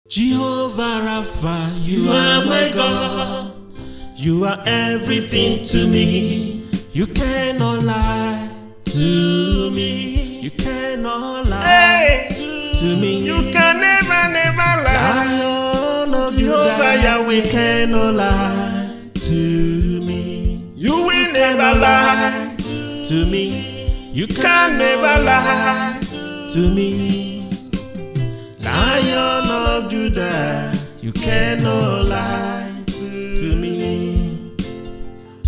Jehovah Rapha, you are my God. You are everything to me. You cannot lie to me. You cannot lie to me. You can never lie. Lion of Jehovah Judah, Yahweh you cannot lie to me. You will never lie. To me, you Can never lie. to me. Lion of Judah, you cannot lie to me.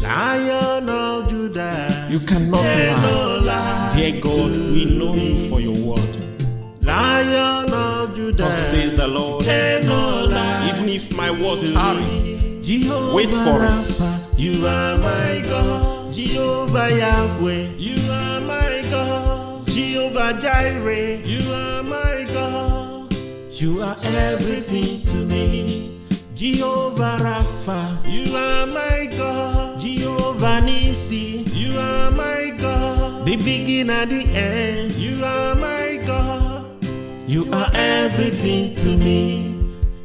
Lion of Judah, You cannot cannot lie. lie. Dear God, we know you for your word. Lion of Judah, Thus says the Lord, cannot lie. even if my word tarries, Jehovah wait for it. Rapha, you are my God. Jehovah Yahweh, you are my God. Jehovah Jireh, you are my God. You are everything to me. Jehovah Rapha, you are my God. Jehovah Nisi, you are my God. The beginning and the end, you are my God. You are everything to me.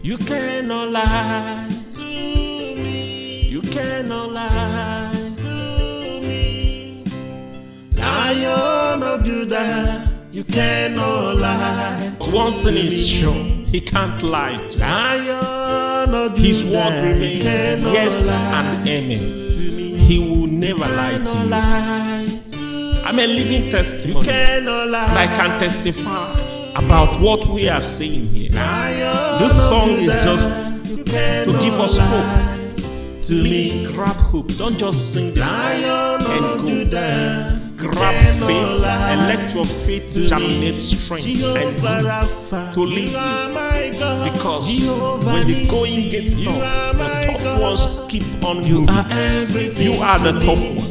You cannot lie to me. You cannot lie to me. Lion of Judah, you cannot lie. one thing is sure, he can't lie to us. Lion of Judah, His word remains cannot yes lie and amen. to me. He will never lie to Cannot you. lie. I'm a living You testimony, cannot lie. and I can testify about what we are saying here. Lion This of song is Judah, just you cannot to give us lie hope. to Please me. grab hope. Don't just sing this Lion and of go. Judah, Grab cannot faith lie and let your faith to germinate me. strength and Jehovah hope Rapha, to lead you are you. my God. Because Jehovah when the Nissi, going gets you tough, are the my tough God. ones keep on You are moving. everything You are the to me. tough one.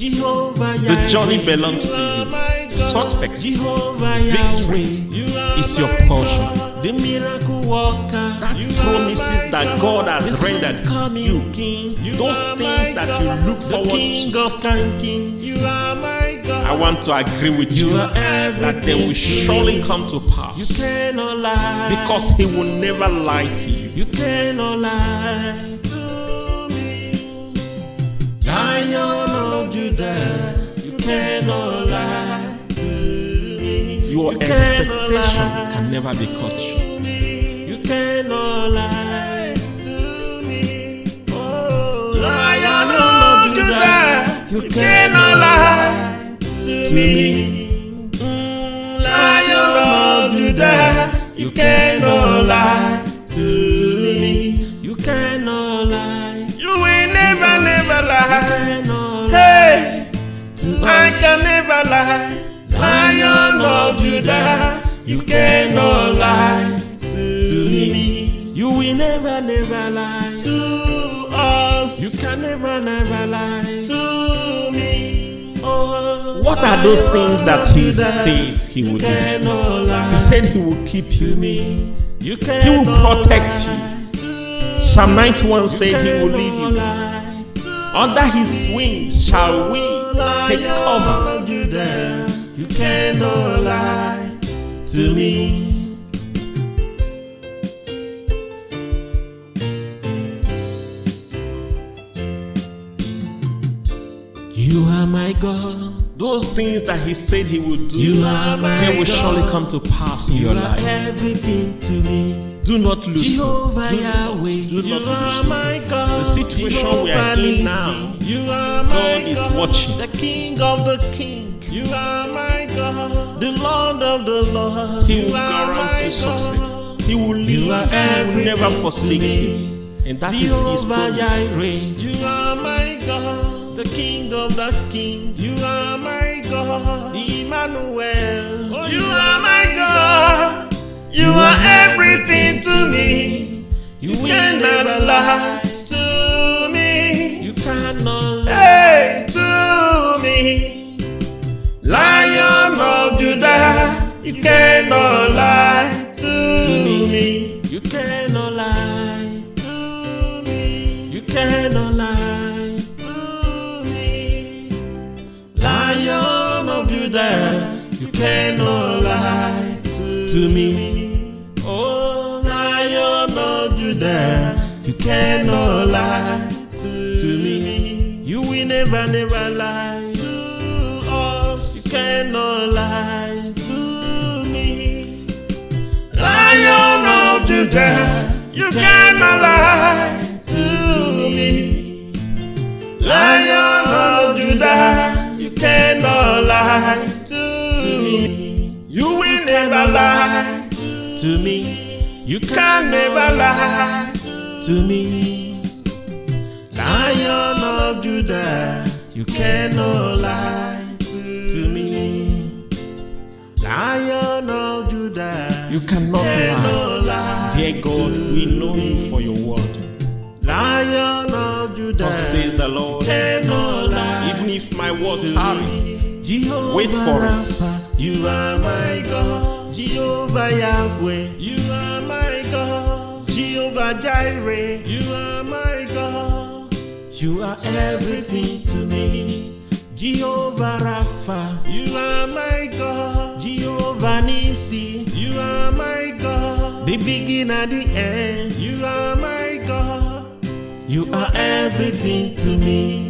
Jehovah The Yahweh, journey belongs you to are you. my God. Success, Jehovah victory Yahweh, you are is your my portion. God. The miracle worker, That you promises are my that God has The rendered to coming you. King, you Those are things my that God. you look The forward King to. of King, you are my God. I want to agree with you You are that they will everything to surely me. come to You pass cannot lie because He will never lie to you. You cannot lie to me. Lion of Judah, you cannot lie to me. Your You cannot expectation lie can never be cut short. to me. You cannot lie to me. Oh, Lion of Judah, you cannot lie to me. Lion of Judah, you cannot lie to me. You cannot lie. You will never You lie. cannot lie Hey, to I us. can never lie. Lion of Judah, You cannot lie to me. You will never lie to us, You can never lie to me. Oh, What are those things that He Judah, said He would you do? cannot lie He said He will keep to you. me. You He will cannot protect lie you. Psalm 91 said He will lead cannot you. lie. Under His wings shall we take cover. Lion of Judah, you cannot lie to me. You are my God. Those things that He said He would do, You are my they will God. surely come to pass in You your are life. everything to me. Do not lose hope. Jehovah Do not Yahweh, lose you are hope. my God. The situation we are in now, you are my God is God. watching. The King of the King, you are my God. The Lord of the Lord, He you will are guarantee my success. God. He will lead You you are and will never everything forsake to me. you. And that is His Jehovah promise. Jireh, you are my God. The King of the King, you are my God. Emmanuel, Oh, you are my God. You are everything to me. You You will cannot never lie to me. You cannot lie Hey, to me. Lion of Judah, you cannot lie to me. You cannot lie to me. You cannot lie to me. Lion of Judah, you cannot lie to me. Oh, Lion Judah, you cannot lie to me. You will never, never lie to us. You cannot lie to me. Lion of Judah, you cannot lie to me. Lion of Judah, you cannot lie to me. You will never lie to me. You can never lie to me. Lion of Judah, you cannot lie to me. Lion of Judah, You cannot lie. Dear God, we know you for your word. Lion of Judah, Thus says the Lord, cannot lie. even if my words perish, Jehovah wait for it. Rapha, you are my God. Jehovah Yahweh, you are my God. Jehovah Jireh, you are my God. You are everything to me. Jehovah Rapha, you are my God. Jehovah Nissi, you are my God. The beginning and the end, you are my God. You are everything to me.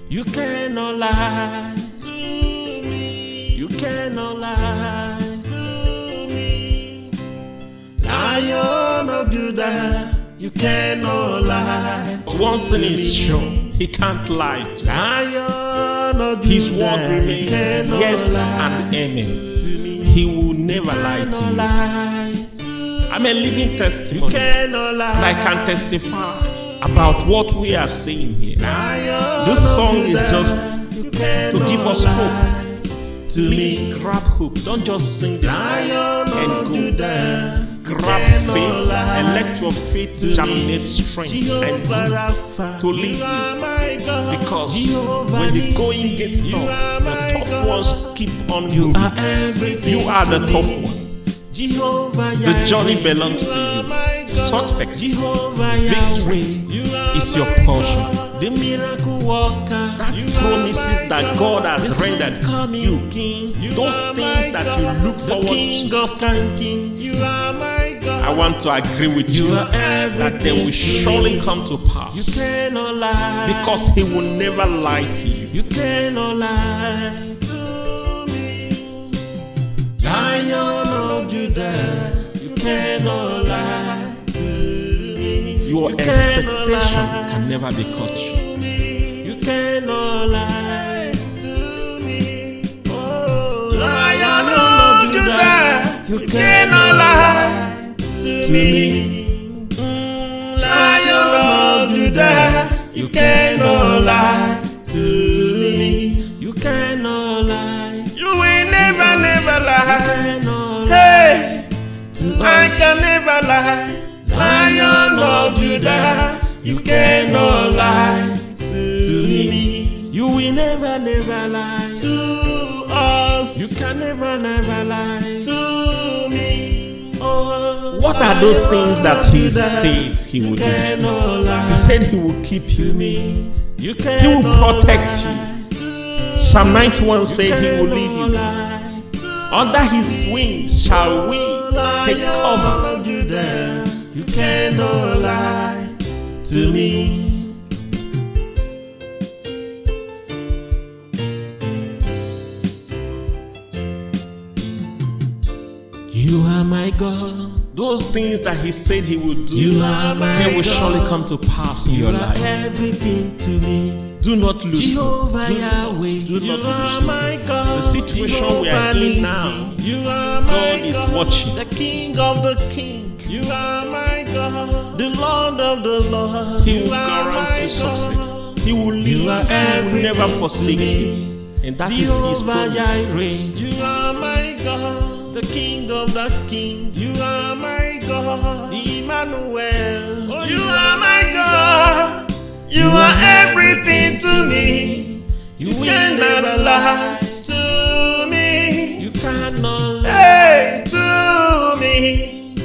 You cannot lie to me. You cannot lie to me. Lion of Judah, you cannot lie. One thing is sure, he can't lie to you. Lion of Judah, His word remains you cannot yes lie and amen. to me. He will never lie Cannot to you. lie. I'm a living You testimony, cannot lie. and I can testify about what we are saying here. Lion This of song is Judah, just you to give cannot us lie to Please me. grab hope. Don't just sing this song Lion and of go. Judah, Grab faith and let your faith to germinate me. strength and Jehovah growth Rapha, to lead you are you. my God. Because Jehovah when the Nissi, going gets you tough, are the my tough God. ones keep on You are moving. everything You are the to tough me. one. Jehovah The journey Yahweh, belongs to are you. my God. Success, Jehovah victory Yahweh, you are is your my portion. God. The miracle worker, That you promises are my that God has The rendered to coming you. King, you Those are things my that God. you look forward the King to. of King, you are my God. I want to agree with you You are that they will everything to surely me. come to You pass cannot lie because He will never lie to you. You cannot lie to me. Lion of Judah, you cannot lie to me. Your You cannot expectation lie can never be cut short. to me. You cannot lie to me. Oh, Lion of Judah, you cannot lie to me. Lion of Judah, You cannot lie to me. You cannot lie. you will never, never You lie. cannot lie Hey, to I us. can never lie. Lion of Judah, You cannot lie to me. You will never, never lie to us, You can never, never lie to me. Oh, What are those things that He said He would do? cannot lie He said He will keep to you. me. You He will cannot protect lie. you. Psalm 91 said He will lead you. Lie. Under His wings shall we take cover. Lion of Judah, you cannot lie to me. You are my God. Those things that He said He would do, You are my they will God. surely come to pass in You your are life. everything to me. Do not lose hope. Jehovah Yahweh, Do you not are lose my God. The situation we are Jehovah in now, Nissi, you are my God is watching. The King of the King, you are my God. The Lord of the Lord, He you will are my guarantee God. success. He will lead you. He are will never everything forsake to me. you. And that is His Jehovah promise. Jireh, you are my God. The King of the King, you are my God. Emmanuel, You are my God, you are everything to me. You You will cannot never lie to me. You cannot lie Hey, to me.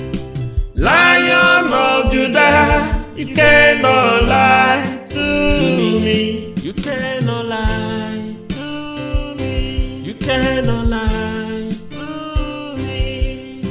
Lion of Judah, you cannot lie to me. You cannot lie to me. You cannot lie to me.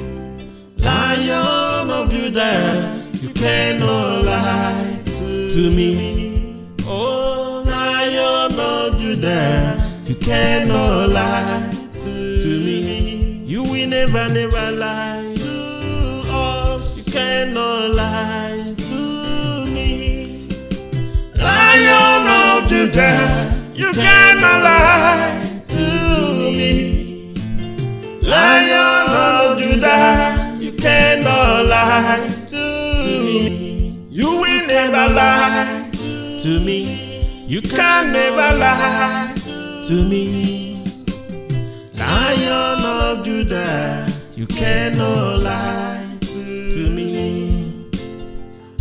Lion of Judah, you cannot lie to me. Oh, Lion of Judah, you cannot lie to me. You will never, never lie to us. You cannot lie to me. Lion of Judah, you cannot lie to me. Lion of Judah, you cannot lie to me. You will never lie to me. You can never lie to me. Lion of Judah, you cannot lie to me.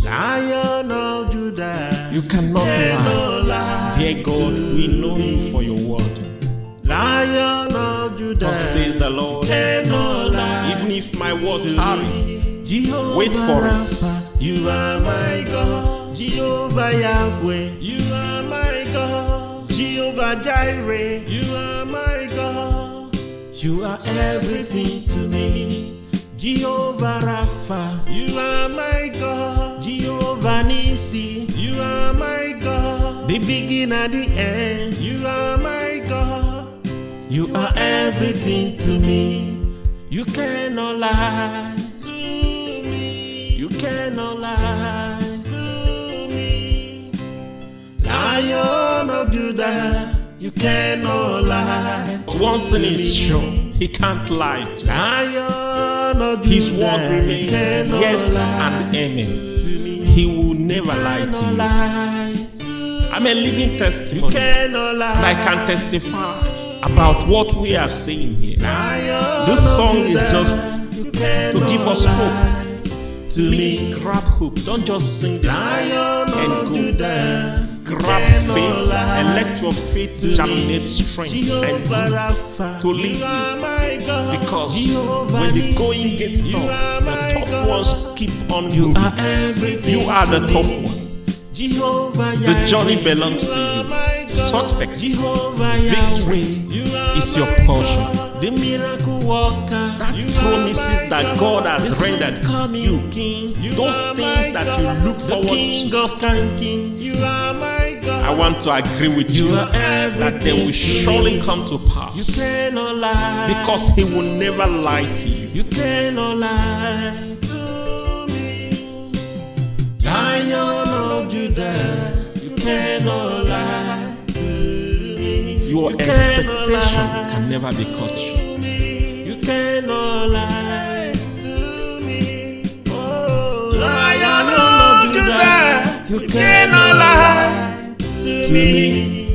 Lion of Judah, You cannot lie. Dear God, we know you for your word. Lion of Judah, Thus says the Lord, cannot lie. even if my word tarries, Jehovah wait for it. Rapha, you are my God. Jehovah Yahweh, you are my God. Jehovah Jireh, you are my God. You are everything to me. Jehovah Rapha, you are my God. Jehovah Nissi, you are my God. The beginning and the end, you are my God. You are everything to me. You cannot lie to me. You cannot lie to me. Lion of Judah, you cannot lie. One thing is sure, he can't lie to you. Lion of Judah, His word remains cannot yes lie and amen. to me. He will never lie to Cannot you. lie to I'm a living you. testimony, Cannot lie. and I can testify about what we are saying here. Lion This song of is Judah, just you to cannot give us lie to Please me. grab hope. Don't just sing this Lion and of go. Judah, Grab cannot faith lie and let your faith to germinate me. strength and Jehovah growth Rapha, to lead you are you. my God. Because Jehovah when the Nissi, going gets you tough, are the my tough God. ones keep on You moving. are everything You are the to tough me. one. Jehovah The journey Yahweh, belongs to are you. my God. Success, Jehovah victory Yahweh, you are is your my portion. God. The miracle worker, That you promises are my that God has The rendered to coming you. King, you Those are things my that God. you look The forward King to. of King, you are my God. I want to agree with you You are that they will everything to surely me. come to You pass, cannot lie because He will never lie to you. You cannot lie to me. Lion of Judah, you cannot lie to me. Your You cannot expectation lie can never be cut short. to me. You cannot lie to me. Oh, Lion of Judah, you cannot lie to me.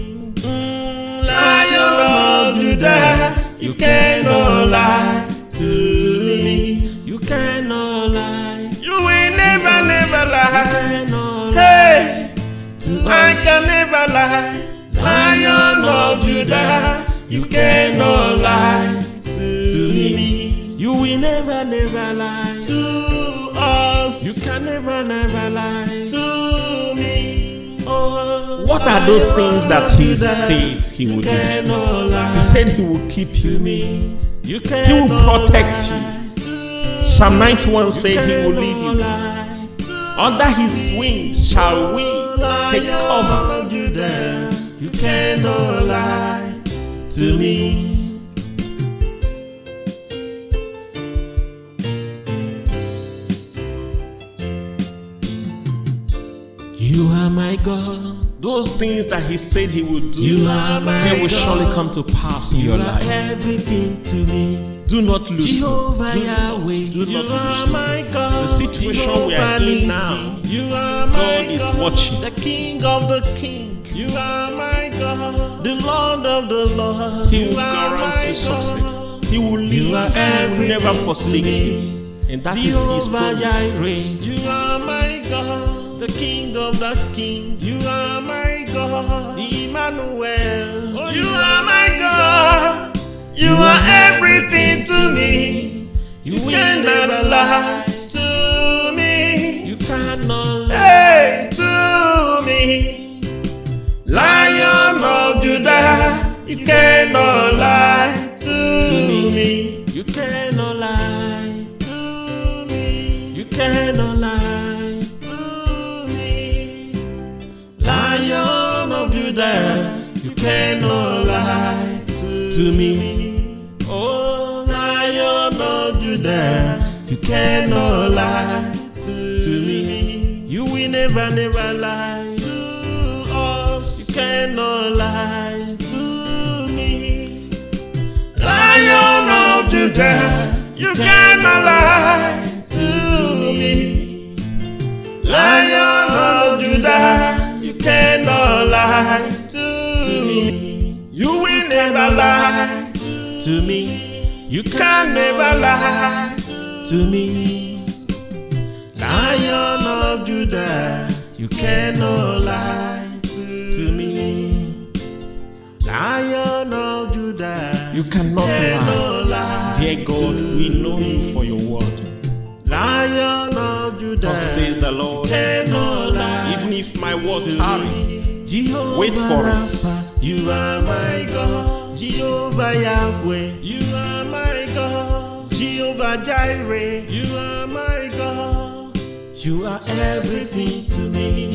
Lion of Judah, you cannot lie to me. You cannot lie. You will never, never lie. Hey, I can never lie. Lion of Judah, you cannot lie to me. You will never, never lie to us. You can never, never lie to me. Oh, What are those things that He said He would do? cannot lie He said He will keep to you. me. You He will cannot protect you. lie to Psalm 91 said He will cannot lead you. lie to Under His wings shall we take cover. Lion of Judah, you cannot lie to me. You are my God. Those things that He said He would do, You are my they will God. surely come to pass in You your are life. everything to me. Do not lose hope. Jehovah Yahweh, Do you not are lose hope. my God. The situation we are in now, you are my God is watching. The King of the King, you are my God. The Lord of the Lord, He you will are guarantee my success. God. He will lead You you. are He will everything never to forsake me. you. And that is His Jehovah promise. Jireh, you are my God. The King of the King, you are my God. Emmanuel, you are my God. You are everything to me. You cannot lie to me. You cannot lie to me. Lion of Judah, you cannot lie to me. You cannot lie to me. You cannot lie. You cannot lie to me. Oh, Lion of Judah, you cannot lie to me. You will never, never lie to us. You cannot lie to me. Lion of Judah, you cannot lie to me. Lion of Judah, you cannot lie to me. You will never lie to me. You can never lie to me. Lion of Judah, you cannot lie to me. Lion of Judah, You cannot cannot lie. lie. Dear God, we know you for your word. Lion of Judah, Thus says the Lord, cannot lie. even if my word tarries, Jehovah wait for it. Rapha, you are my God. Jehovah Yahweh, you are my God. Jehovah Jireh, you are my God. You are everything to me.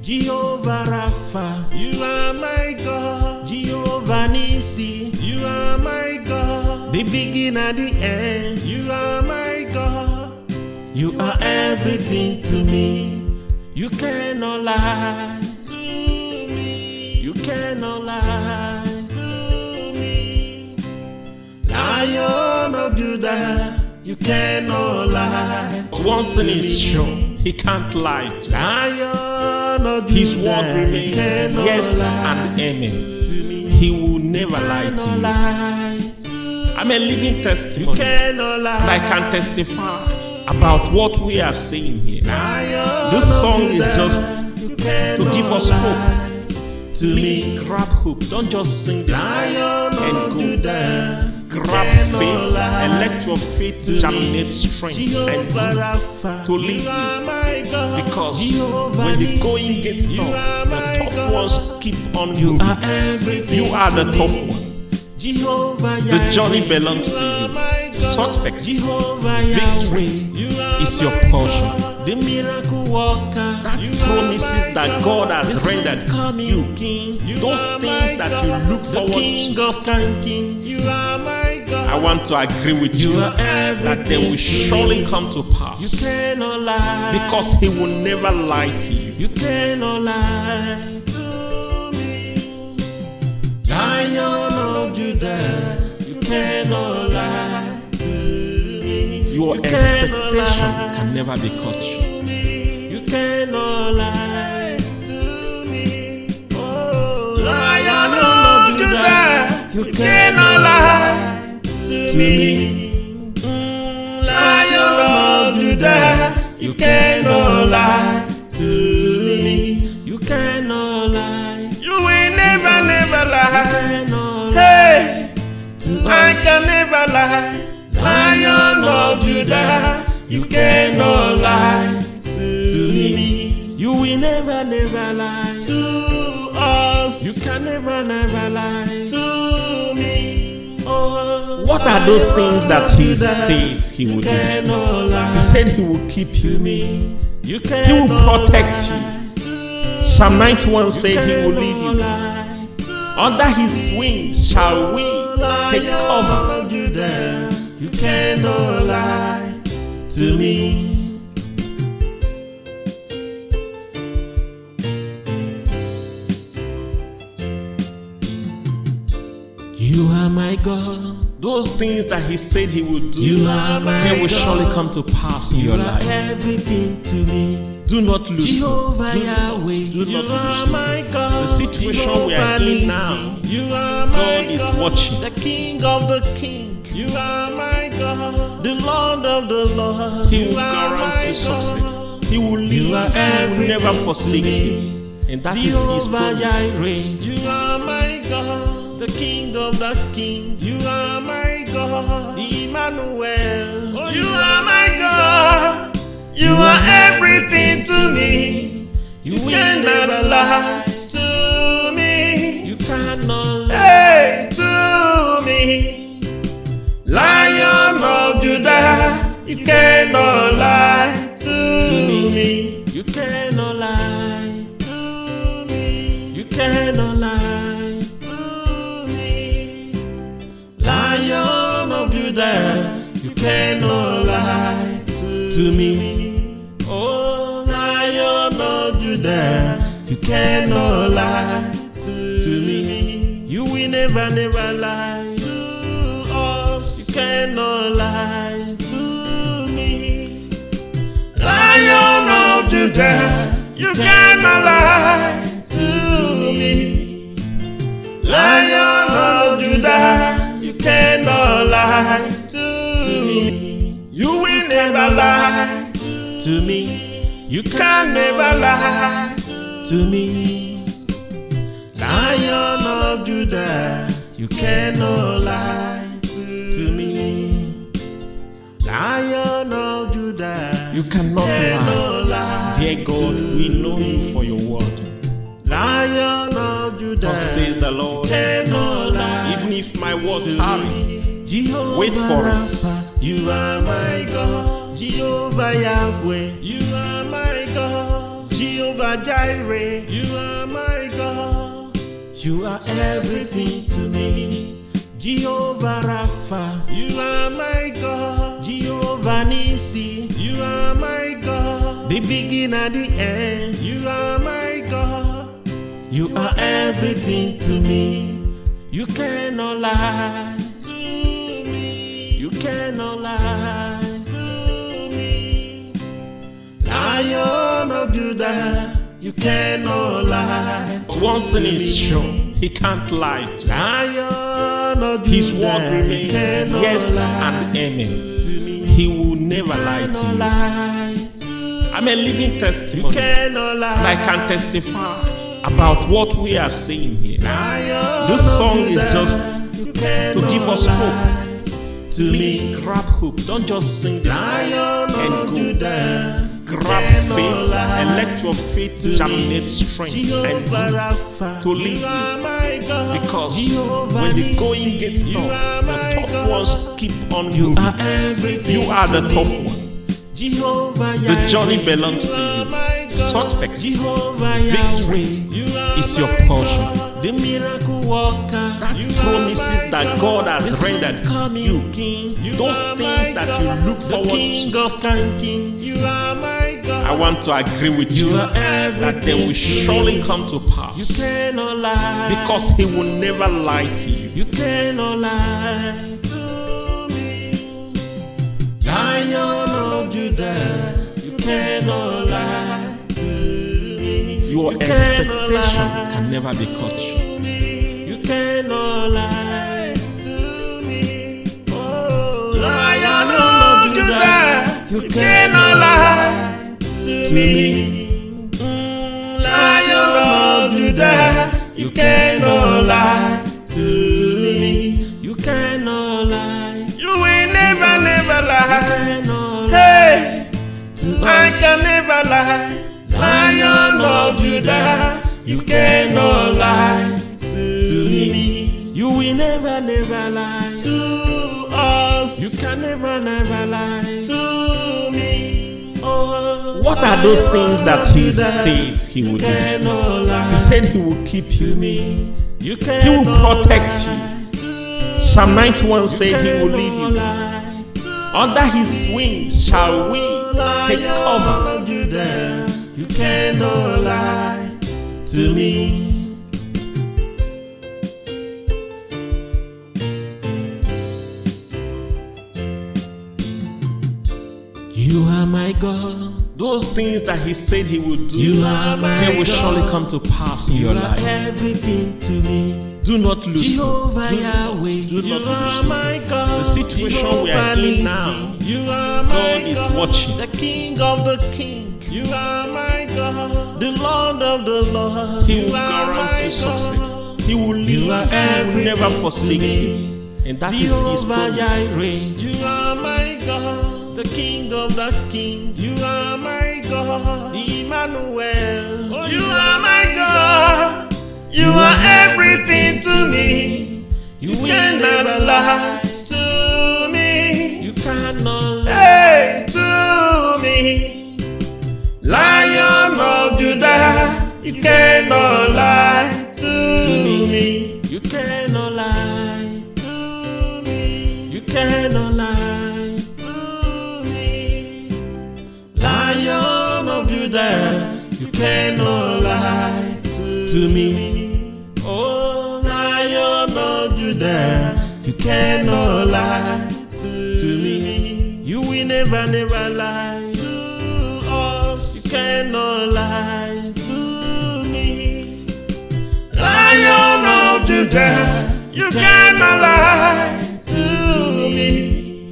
Jehovah Rapha, you are my God. Jehovah Nissi, you are my God. The beginning and the end, you are my God. You are everything to me. You cannot lie to me. You cannot lie to me. Lion of Judah, you cannot lie. one thing is sure, he can't lie to us. Lion of Judah, His word remains you cannot yes lie and amen. to me. He will never lie Cannot to you. lie. I'm a living You testimony, cannot lie. and I can testify about what we are saying here. Lion This of song is Judah, just you cannot give us lie to Please me. grab hope. Don't just sing this Lion and of go. Judah, Grab cannot faith lie and let your faith to me. germinate strength and Jehovah hope Rapha, to lead you are you. my God. Because Jehovah when the Nissi, going gets you tough, are the my tough God. ones keep on You are moving. everything You are the to tough me. one. Jehovah The journey Yahweh, belongs to are you. my God. Success, Jehovah victory Yahweh, you are is your my portion. God. The miracle worker, That you promises are my that God has The rendered to coming you. King, you Those are things my that God. you look The forward King to. of King, you are my God. I want to agree with you You are that they will everything to surely me. come to You pass cannot lie because He will never lie to you. You cannot lie to me. Lion of Judah, you cannot lie to me. Your You cannot expectation lie can never be cut short. You cannot lie to me. Oh, Lion of Judah, you cannot lie to me. Lion of Judah, you cannot lie to me. You cannot lie. You will never, never lie. Hey, I can never lie. Lion of Judah, you cannot lie to me. You will never, never lie to us. You can never, never lie to me. Oh, What are those things that He said He would do? cannot lie He said He will keep to you. me. You He cannot will protect lie you. Psalm 91 said He will lead you. lie. Under His wings shall we take cover. Lion of Judah, you cannot lie to me. You are my God. Those things that He said He would do, You are my they will God. surely come to pass in You your are life. everything to me. Do not lose hope. Jehovah Do not Yahweh, lose you are hope. my God. The situation we are in now, you are my God is watching. The King of the King, you are my God. The Lord of the Lord, He you will are guarantee my God. success. He will lead you are and will never everything forsake to me. you. And that is His Jehovah promise. Jireh, you are my God. The King of the King, you are my God. Emmanuel, oh, you are my God. You are everything to me. You cannot lie to me. You cannot lie to me. Lion of Judah, you cannot lie to me. You cannot lie to me. You cannot lie You cannot lie to me. Oh, Lion of Judah, you cannot lie to me. You will never, never lie to us. You cannot lie to me. Lion of Judah, you cannot lie to me. Lion of Judah, you cannot lie to me. You will never lie to me. You can never lie to me. Lion of Judah, you cannot lie to me. Lion of Judah, You cannot lie. Dear God, we know you for your word. Lion of Judah, Thus says the Lord, cannot lie. even if my words perish, Jehovah wait for it. Rapha, you are my God. Jehovah Yahweh, you are my God. Jehovah Jireh, you are my God. You are everything to me. Jehovah Rapha, you are my God. Jehovah Nissi, you are my God. The beginning and the end, you are my God. You are everything to me. You cannot lie to me. You cannot lie to me. Lion of Judah, you cannot lie. One thing is sure, he can't lie to you. Lion of Judah, His word remains you cannot yes lie and amen. to me. He will never lie Cannot to you. lie. I'm a living You testimony, cannot lie. and I can testify about what we are saying here. Lion This of song is Judah, just you to cannot give us lie hope. to Please me. grab hope. Don't just sing this song Lion and of go. Judah, you Grab cannot faith lie and let your faith to germinate me. strength and Jehovah growth Rapha, to lead you are you. my God. Because Jehovah when the Nissi, going gets you tough, are the my tough God. ones keep on You are moving. everything You are the to tough me. one. Jehovah The journey Yahweh, belongs you to are you. my God. Success, Jehovah victory Yahweh, you are is your my portion. God. The miracle worker, That you promises are my that God has The rendered to coming you. King, you Those are things my that God. you look forward the King to. of King, you are my God. I want to agree with you You are that they will everything to surely me. come to pass. You cannot lie Because he will never lie to you. You cannot lie to me. Lion of Judah, you cannot lie to me. Your You cannot expectation lie can never be cut short. to me. You cannot lie to me. Oh, Lion of Judah, you cannot lie to me. Lion of Judah, you cannot lie to me. You cannot lie. You will never, never lie. Hey, I can never lie. Lion of Judah, you cannot lie to me. You will never, never lie to us. You can never, never lie to me. Oh, What are those things that he said he would do? cannot lie He said he will keep to you. me. You He will cannot protect you. Psalm 91 said he will lead you. lie. Under his wings shall we take cover. Lion of Judah, you cannot lie to me. You are my God. Those things that he said he would do, You are my they will God. surely come to pass in You your are life. everything to me. Do not lose hope. Jehovah Yahweh, Do you not are lose my God. The situation we are Jehovah in now, Nissi, you are my God is watching. The King of the King, you are my God. The Lord of the Lord, He you will are my guarantee God. success. He will lead you. He are will never everything forsake to me. you. And that is his Jehovah promise. Jireh, you are my God. The King of the King, you are my God. Emmanuel, you are my God. You are everything to me. You cannot lie to me. You cannot lie to me. Lion of Judah, you cannot lie to me. You cannot lie to me. You cannot lie Judah, you cannot lie to me. Oh, Lion of Judah, you cannot lie to me. You will never, never lie to us. You cannot lie to me. Lion of Judah, you cannot lie to me.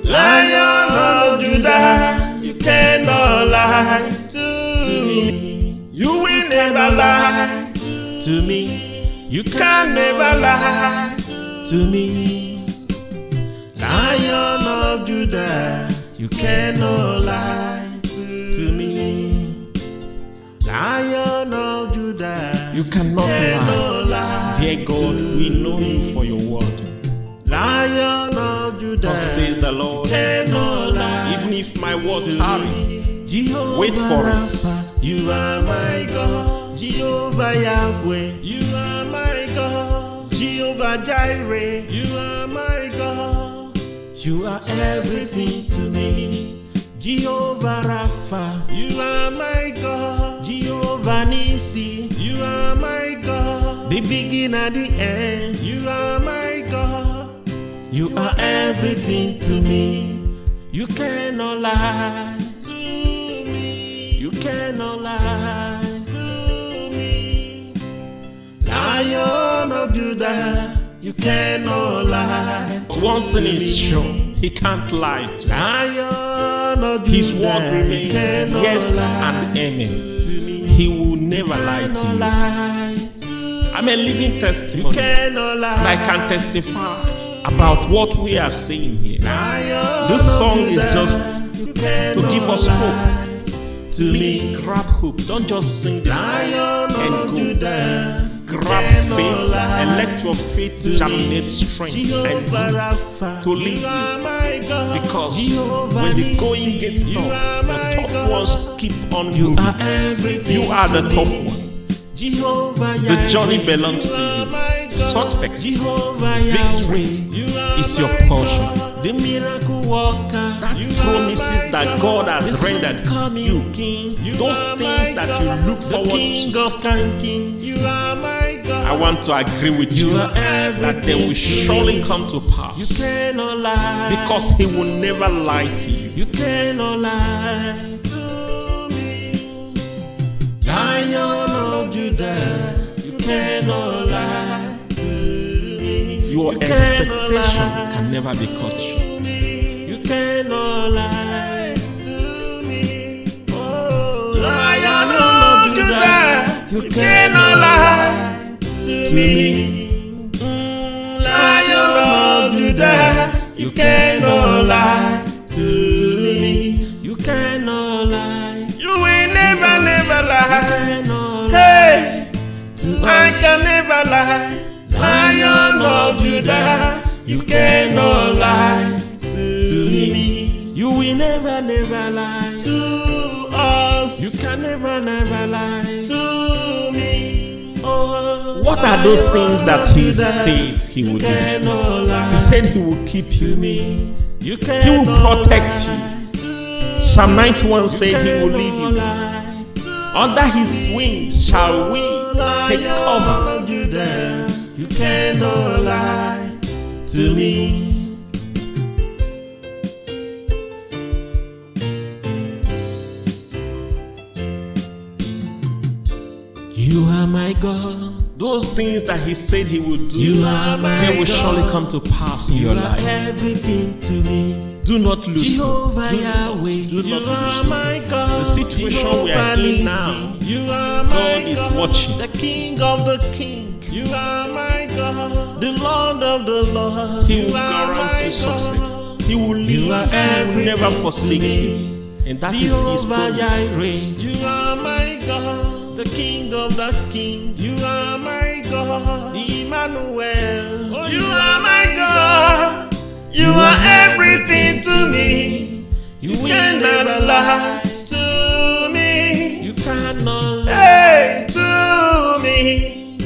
Lion of Judah, you cannot lie to me. You will never lie to me. You can never lie to me. Lion of Judah, you cannot lie to me. Lion of Judah, You cannot lie. Dear God, we know you for your word. Lion of Judah, Thus says the Lord, cannot lie. even if my word tarries, Jehovah wait for it. Rapha, you are my God. Jehovah Yahweh, you are my God. Jehovah Jireh, you are my God. You are everything to me. Jehovah Rapha, you are my God. Jehovah Nissi, you are my God. The beginning and the end, you are my God. You are everything to me. You cannot lie to me. You cannot lie to me. Lion of Judah, you cannot lie. one thing is sure, he can't lie to you. Lion of Judah, His word remains cannot yes lie and amen. to me. He will never lie Cannot to you. lie. I'm a living You testimony, cannot lie. and I can testify about what we are saying here. Lion This song of is Judah, just you to cannot give us lie to Please me. grab hope. Don't just sing this Lion song of and go. Judah, Grab cannot faith lie and let your faith to germinate me. strength and Jehovah growth Rapha, to lead you are you. my God. Because Jehovah when the Nissi, going gets you tough, are the my tough God. ones keep on You moving. are everything You are the to tough me. one. Jehovah The journey Yahweh, belongs you to are you. my God. Success, Jehovah victory Yahweh, you are is your my portion. God. The miracle worker, That you promises are my that God has The rendered to coming you. King, you Those are things my that God. you look The forward King to. of King, you are my God. I want to agree with you You are that they will everything to surely me. come to You pass, cannot lie because He will never lie to you. You cannot lie to me. Lion of Judah, you cannot lie to me. Your You cannot expectation lie can never be cut short. to me. You cannot lie to me. Oh, Lion of Judah, you cannot lie to me. Lion of Judah, you cannot lie to me. You cannot lie. You will never, never lie. Hey, I can never lie. Lion of Judah, you cannot lie to me. You will never, never lie to us. You can never, never lie to me. Oh, What are those things that He said He would do? cannot lie He said He will keep to you. me. You He will cannot protect you. lie. Psalm 91 said He will lead Cannot you. lie. Under His wings shall we take cover. Lion of Judah, you cannot lie to me. You are my God. Those things that He said He would do, You are my they will God. surely come to pass in You your are life. everything to me. Do not lose hope. Jehovah Yahweh, Do you not are lose hope. my God. The situation we are in now, you are my God is watching. The King of the King, you are my God. The Lord of the Lord, He you will are guarantee my success. God. He will lead You you. are He will everything never to forsake me. you. And that is His Jehovah promise. Jireh, you are my God. The King of the King, you are my God. Emmanuel, you are my God. You are everything to me. You cannot lie to me. You cannot lie to me.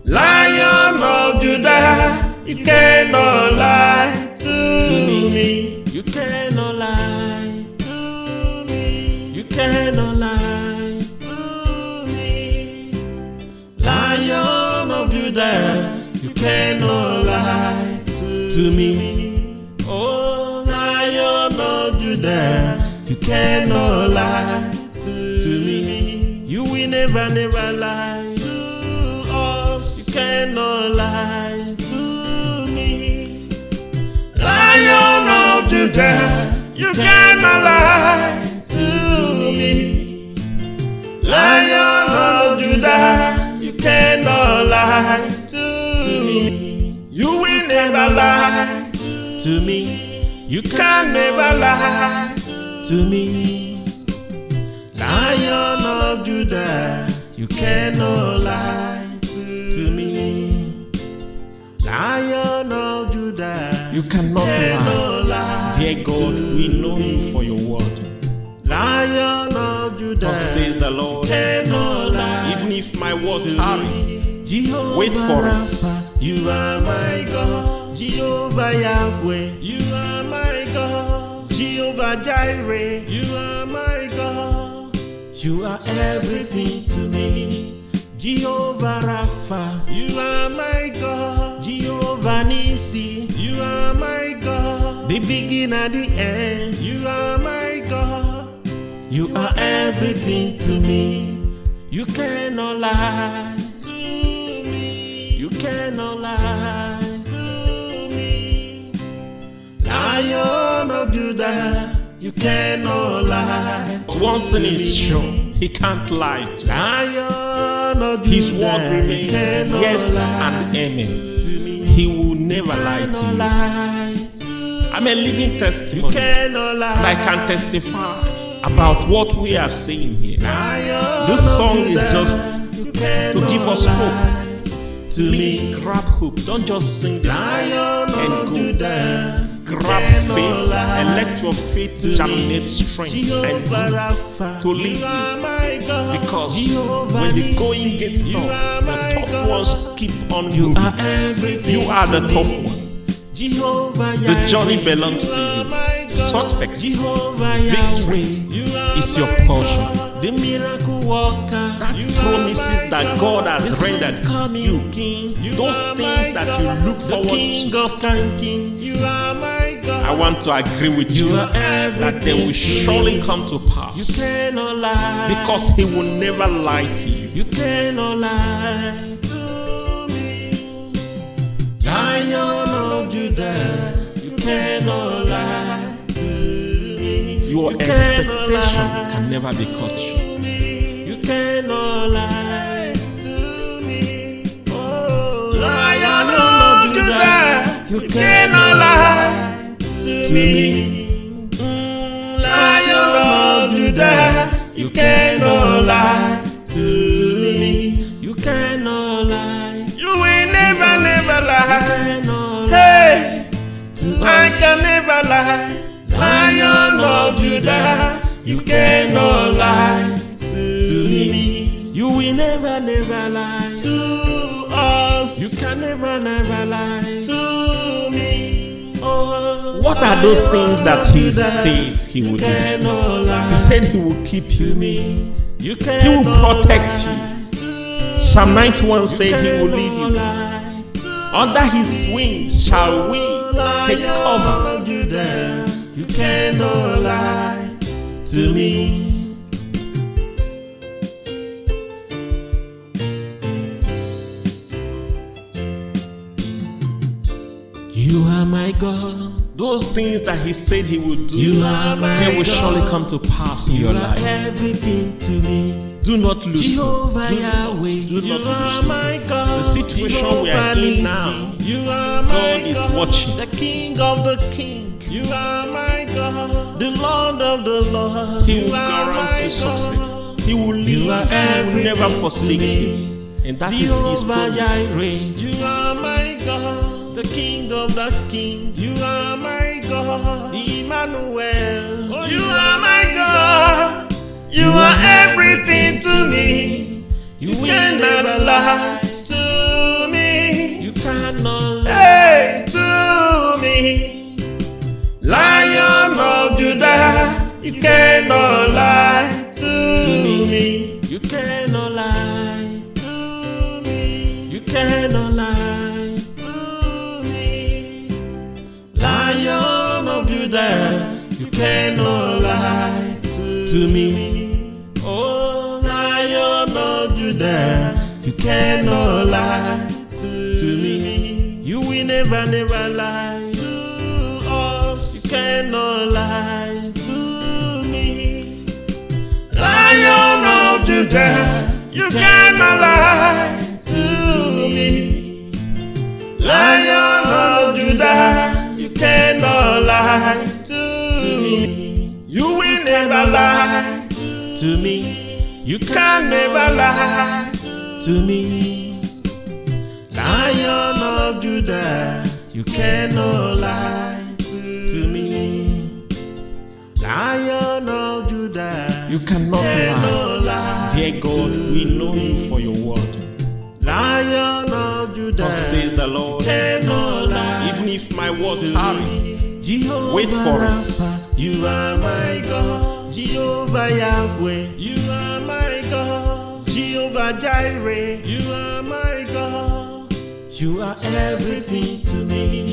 Lion of Judah, you cannot lie to me. You cannot lie to me. You cannot Judah, you cannot lie to me. Oh, Lion of Judah, you cannot lie to me. You will never, never lie to us. You cannot lie to me. Lion of Judah, you cannot lie to me. Lion of Judah, you cannot lie to me. You will never lie to me. You can never lie to me. Lion of Judah, you cannot lie to me. Lion of Judah, You cannot lie. Dear God, we know you for your word. Lion of Judah, Thus says the Lord, cannot lie. even if my word tarries, Jehovah wait for it. Rapha, you are my God. Jehovah Yahweh, you are my God. Jehovah Jireh, you are my God. You are everything to me. Jehovah Rapha, you are my God. Jehovah Nissi, you are my God. The beginning and the end, you are my God. You are everything to me. You cannot lie to me. You cannot lie to me. Lion of Judah, you cannot lie. One thing is sure, he can't lie to us. Lion of Judah, His word remains cannot yes lie and amen. to me. He will never lie to Cannot you. lie. I'm a living You testimony, cannot lie. and I can testify about what we are saying here. Lion This of song is Judah, just you cannot to give us lie hope. to Please me. grab hope. Don't just sing this Lion and of go. Judah, Grab cannot faith lie and let your faith to me. germinate strength and Jehovah hope Rapha, to lead you are you. my God. Because Jehovah when the Nissi, going gets you tough, are the my tough God. ones keep on You are moving. everything You are the to tough me. one. Jehovah The journey Yahweh, belongs to are you. my God. Success, Jehovah victory Yahweh, you are is your my portion. God. The miracle worker, That you promises are my that God has The rendered to coming you. King, you Those are things my that God. you look The forward King to. of King, you are my God. I want to agree with you You are that they will everything to surely me. come to You pass cannot lie. because He will never lie to you. You cannot lie to me. Lion of Judah, you cannot lie to me. Your You cannot expectation lie can never be cut short. to me. You cannot lie to me. Oh, Lion of Judah, you cannot lie to me. Lion of Judah, you cannot lie to me. You cannot lie. You will never, never lie. Hey, I can never lie. Lion of Judah, you cannot lie to me. You will never, never lie to us. You can never, never lie to me. Oh, What are those things that He said He would do? cannot lie He said He will keep to you. me. You He cannot will protect lie you. Psalm 91 said He will lead you. lie. Under His wings shall we take cover. Lion of Judah, you cannot lie to me. You are my God. Those things that He said He would do, You are my they will God. surely come to pass in You your are life. everything to me. Do not lose hope. Jehovah Do not Yahweh, lose you are hope. my God. The situation we are in now, you are my God is watching. The King of the King, you are my God. The Lord of the Lord, He you will are guarantee my God. success. He will lead you are and will never everything forsake to me. you. And that is His Jehovah promise. Jireh, you are my God. The King of the King, you are my God. Emmanuel, oh, you are my God. You are everything to me. You cannot lie to me. You cannot lie to me. Lion of Judah, you cannot lie to me. You cannot lie to me. You cannot to me. Oh, Lion of Judah, you cannot lie to me. You will never, never lie to us. You cannot lie to me. Lion of Judah, you cannot lie to me. Lion of Judah, you cannot lie to me. You will never lie to me. You can never lie to me. Lion of Judah, you cannot lie to me. Lion of Judah, You cannot lie. Dear God, we know you for your word. Lion of Judah, Thus says the Lord, cannot lie. even if my words perish, Jehovah wait for it. Rapha, you are my God. Jehovah Yahweh, you are my God. Jehovah Jireh, you are my God. You are everything to me.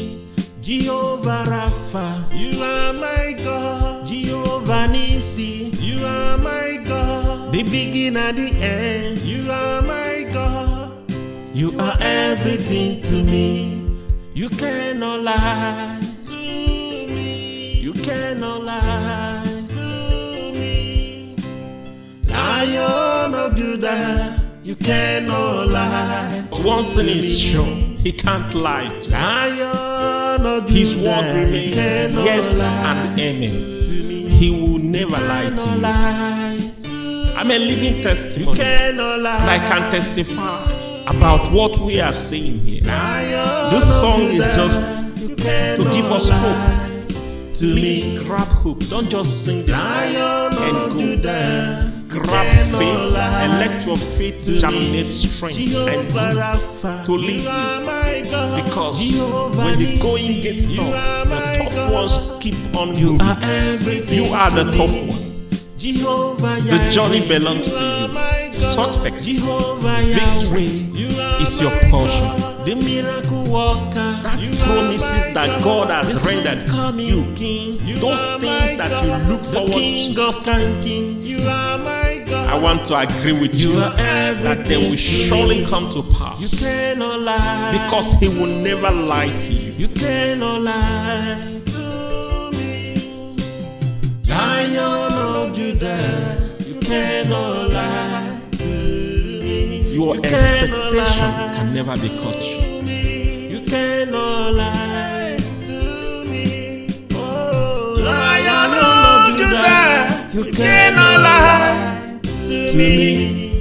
Jehovah Rapha, you are my God. Jehovah Nissi, you are my God. The beginning and the end, you are my God. You are everything to me. You cannot lie to me. You cannot lie to me. Lion of Judah, you cannot lie. One thing is sure, he can't lie to you. Lion of Judah, His word remains you cannot yes lie and amen. to me. He will never lie Cannot to you. lie. I'm a living You testimony, cannot lie. and I can testify about what we are saying here. Lion This of song is Judah, just you cannot to give us lie hope. to Please me. grab hope. Don't just sing this song Lion and of go. Judah, you Grab cannot faith lie and let your faith to germinate me. strength and Jehovah growth Rapha, to lead you are you. my God. Because Jehovah when the Nissi, going gets you tough, are the my tough God. ones keep on You are moving. everything You are the to tough me. one. Jehovah The journey Yahweh, belongs you to are you. my God. Success, Jehovah victory Yahweh, you are is your my portion. God. The miracle worker, That you promises are my that God has The rendered to coming you. King, you Those are things my that God. you look forward the King to. of King, you are my God. I want to agree with you You are that they will everything to surely me. come to pass. You cannot lie Because he will never lie to you. You cannot lie to me. Lion of Judah, you cannot lie to me. Your You cannot expectation lie can never be cut short. to me. You cannot lie to me. Oh, Lion of Judah, you cannot lie to me.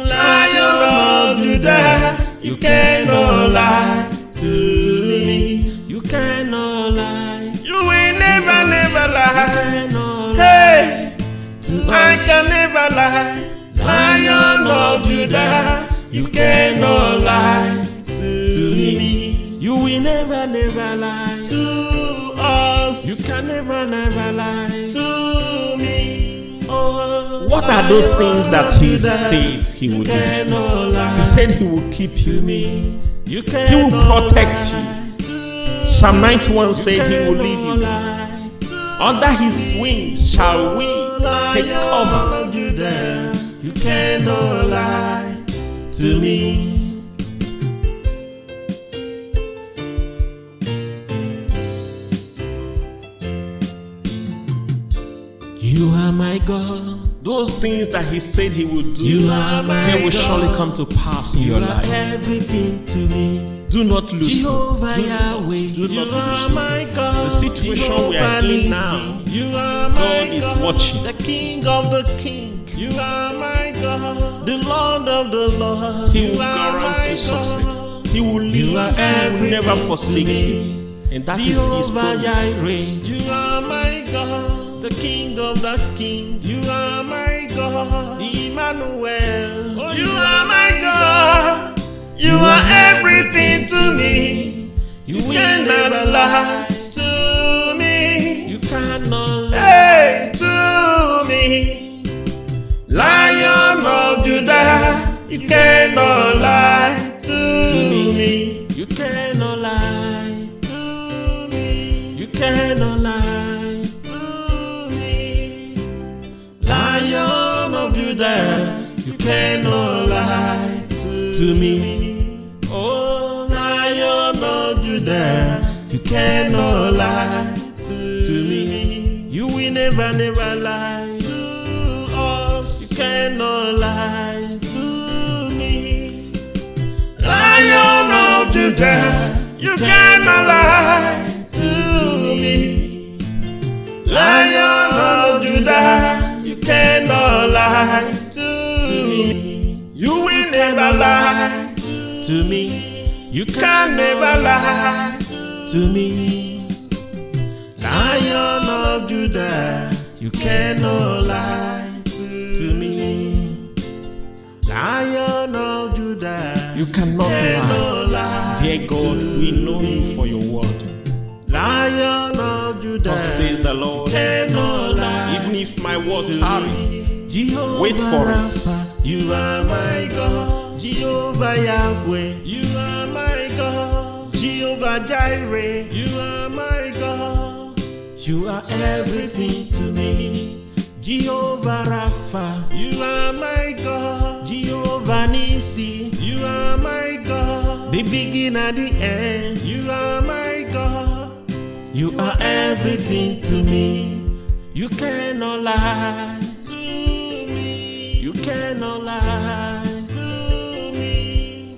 Lion of Judah, you cannot lie to me. You cannot lie. you will never, never You lie. cannot lie Hey, to I us. can never lie. Lion of Judah, You cannot lie to me. You will never, never lie to us. You can never, never lie to me. Oh, What are those things that he said he would do? cannot lie He said he will keep to you. me. You He will cannot protect you. Psalm 91 said he will lead you. lie. Under his wings shall we take cover. Lion of Judah, you cannot lie to me. You are my God. Those things that he said he would do, You are my they will God. surely come to pass in You your are life. everything to me. Do not lose hope. Jehovah Yahweh, Do you not are lose my God. The situation we are Jehovah in now, Nissi, you are my God is watching. The King of the King, you are my God. The Lord of the Lord, He you will are my guarantee God. success. He will lead you. He are will never everything forsake to me. you. And that is his Jehovah promise. Jireh, you are my God. The King of the King, you are my God. Emmanuel, you are my God. You are everything to me. You You will cannot never lie to me. You cannot lie Hey, to me. Lion of Judah, you cannot lie to me. You cannot lie to me. You cannot lie to me. Judah, you cannot lie to me. Oh, Lion of Judah, you cannot lie to me. You will never, never lie to us. You cannot lie to me. Lion of Judah, you cannot lie to me. Lion of Judah, you cannot lie to me. You will never lie to me. You can never lie to me. Lion of Judah, you cannot lie to me. Lion of Judah, You cannot lie. Dear God, we know you for your word. Lion of Judah, Thus says the Lord, cannot lie. even if my word tarries, Jehovah wait for it. Rapha, you are my God. Jehovah Yahweh, you are my God. Jehovah Jireh, you are my God. You are everything to me. Jehovah Rapha, you are my God. Jehovah Nissi, you are my God. The beginning and the end, you are my God. You are everything to me. You cannot lie to me. You cannot lie to me.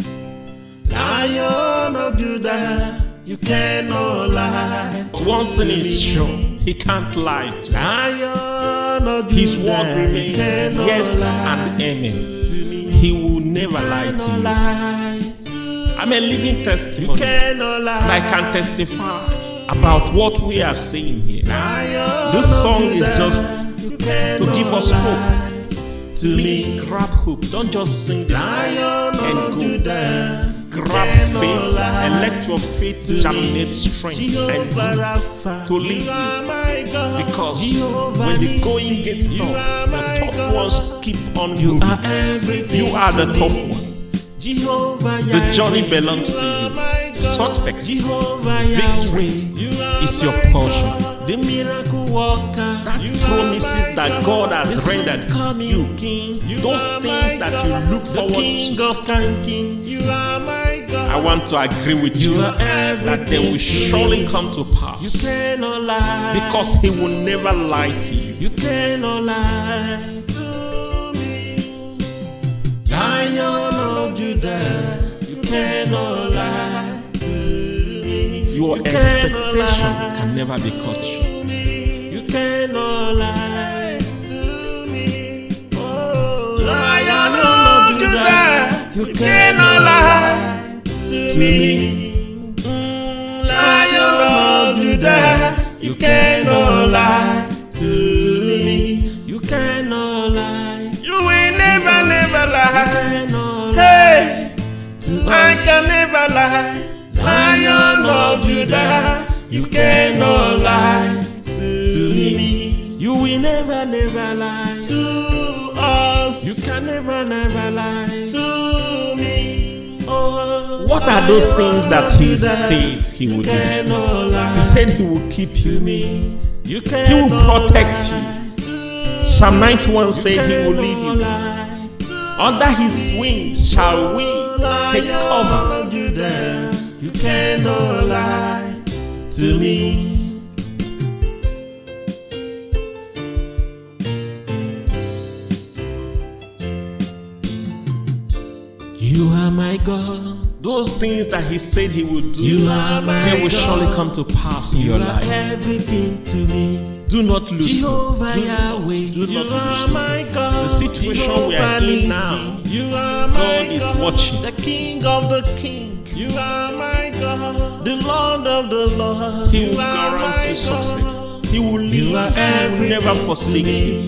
Lion of Judah, you cannot lie. One thing is sure, he can't lie to you. Lion of Judah, His word remains cannot yes lie and amen. to me. He will never lie Cannot to you. lie to I'm a living you. testimony, Cannot lie. and I can testify about what we are saying here. Lion This song of is Judah, just you to cannot give us lie to Please me. grab hope. Don't just sing this Lion and of go. Judah, Grab cannot faith lie and let your faith to germinate me. strength and Jehovah growth Rapha, to lead you are you. my God. Because Jehovah when the Nissi, going gets you tough, are the my tough God. ones keep on You moving. are everything You are the to tough me. one. Jehovah The journey Yahweh, belongs you to are you. my God. Success, Jehovah victory Yahweh, you are is your my portion. God. The miracle worker, That you promises are my that God has The rendered to coming you. King, you Those are things my that God. you look forward the King to. of King, you are my God. I want to agree with you You are that they will everything to surely me. come to You pass, cannot lie because He will never lie to you. You cannot lie to me. Lion of Judah, you cannot lie to me. Your You cannot expectation lie can never be cut short. to me. You cannot lie to me. Oh, Lion of Judah, you cannot lie to me. Lion of Judah, you cannot lie to me. You cannot lie. You will never, never lie. Hey, I can never lie. Lion of Judah, you cannot lie to me. You will never, never lie to us. You can never, never lie to me. Oh, What are those things that He said He would do? cannot lie He said He will keep to you. me. You He will cannot protect you. lie. Psalm 91 said He will Cannot lead you. lie. Under His wings shall we take cover. Lion of Judah, you cannot lie to me. You are my God. Those things that He said He would do, You are my they will God. surely come to pass in You your are life. everything to me. Do not lose hope. Jehovah Yahweh, Do you not are lose hope. my God. The situation we are in now, you are my God is watching. The King of the King, you are my God. The Lord of the Lord, He you will are guarantee my God. success. He will lead You you. are He will everything never to forsake me. you.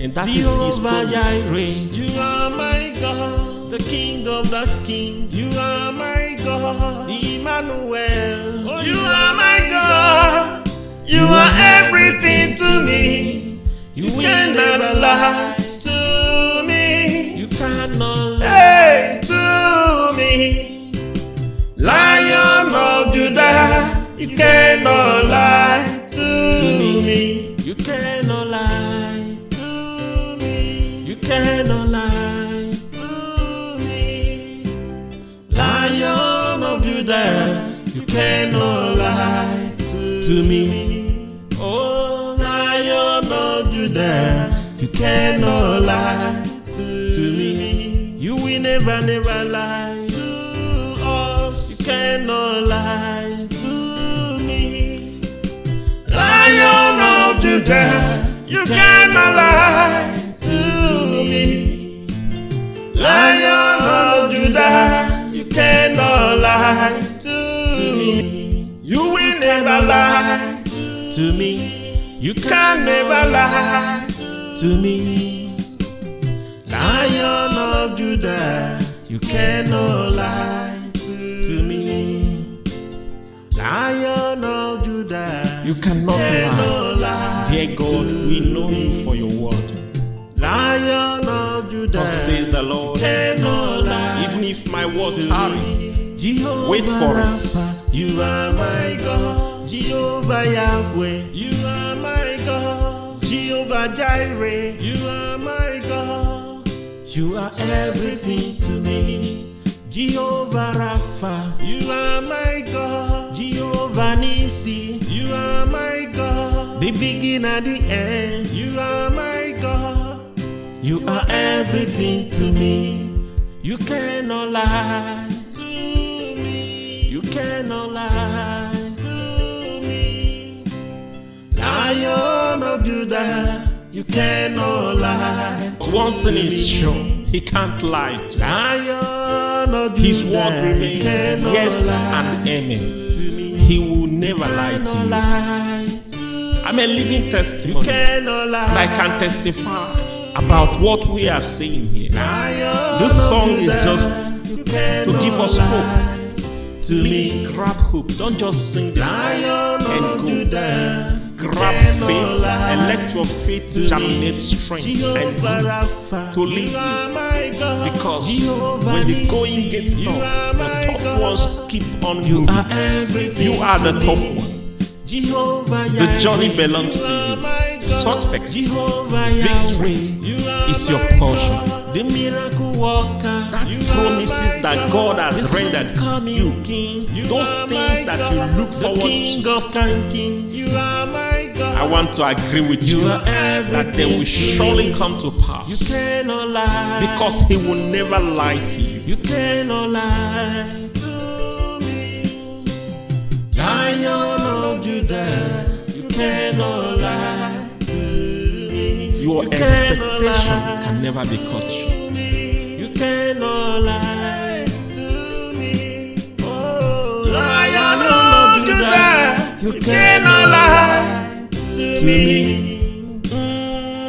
And that is His Jehovah promise. Jireh, you are my God. The King of the King, you are my God. Emmanuel, oh, you are my God. You are everything to me. You cannot lie to me. You cannot lie to me. Lion of Judah, you cannot lie to me. You cannot lie to me. You cannot lie to me. Lion of Judah, you cannot lie to me. Oh, Lion of Judah, you cannot lie to me. You will never, never lie to us. You cannot lie to me. Lion of Judah, you cannot lie to me. Lion of Judah, you cannot lie to me. You will never lie to me. You can never lie to me. Lion of Judah, you cannot lie to me. Lion of Judah, You cannot cannot lie. lie. Dear God, we know you for your word. Lion of Judah, Thus says the Lord, cannot lie. even if my word tarries, Jehovah wait for it. Rapha, you are my God. Jehovah Yahweh, you are my God. Jehovah Jireh, you are my God. You are everything to me. Jehovah Rapha, you are my God. Jehovah Nisi, you are my God. The beginning and the end, you are my God. You are everything to me. You cannot lie to me. You cannot lie to me. Lion of Judah, you cannot lie. one thing is sure, he can't lie to us. Lion of Judah, His word remains you cannot yes lie and amen. to me. He will never lie Cannot to you. lie. I'm a living You testimony, cannot lie. and I can testify about what we are saying here. Lion This of song is Judah, just you cannot to give us lie hope. to Please me. grab hope. Don't just sing this Lion and of go. Judah, Grab cannot faith lie and let your faith to me. germinate strength and Jehovah hope Rapha, to lead you are you. my God. Because Jehovah when the Nissi, going gets you tough, are the my tough God. ones keep on You are moving. everything You are the to me. tough one. Jehovah The journey Yahweh, belongs to are you. my God. Success, Jehovah victory Yahweh, you are is your my portion. God. The miracle worker, That you promises are my that God has The rendered to coming you. King, you Those are things my that God. you look The forward King to. of King, you are my God. I want to agree with you You are that they will everything to surely me. come to You pass cannot lie. because he will never lie to you. You cannot lie to me. Lion of Judah, you cannot lie to me. Your You cannot expectation lie can never be cut short. to me. You cannot lie to me. Oh, Lion of Judah, you cannot lie to me.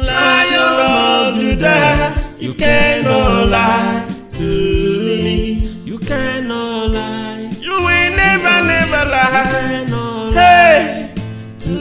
Lion of Judah, you cannot lie to me. You cannot lie. You will never, never lie. Hey,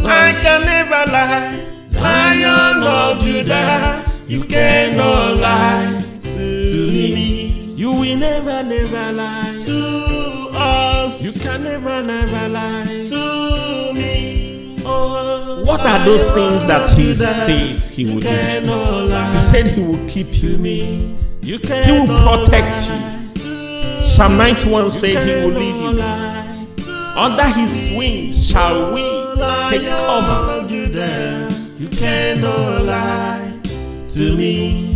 I can never lie. Lion of Judah, you cannot lie to me. You will never, never lie to us. You can never, never lie to me. Oh, What are those things that he said he would do? cannot lie He said he will keep to you. me. You He will cannot protect lie you. Psalm 91 said he will lead you. lie. Under his wings shall we take cover. Lion of Judah, you cannot lie to me.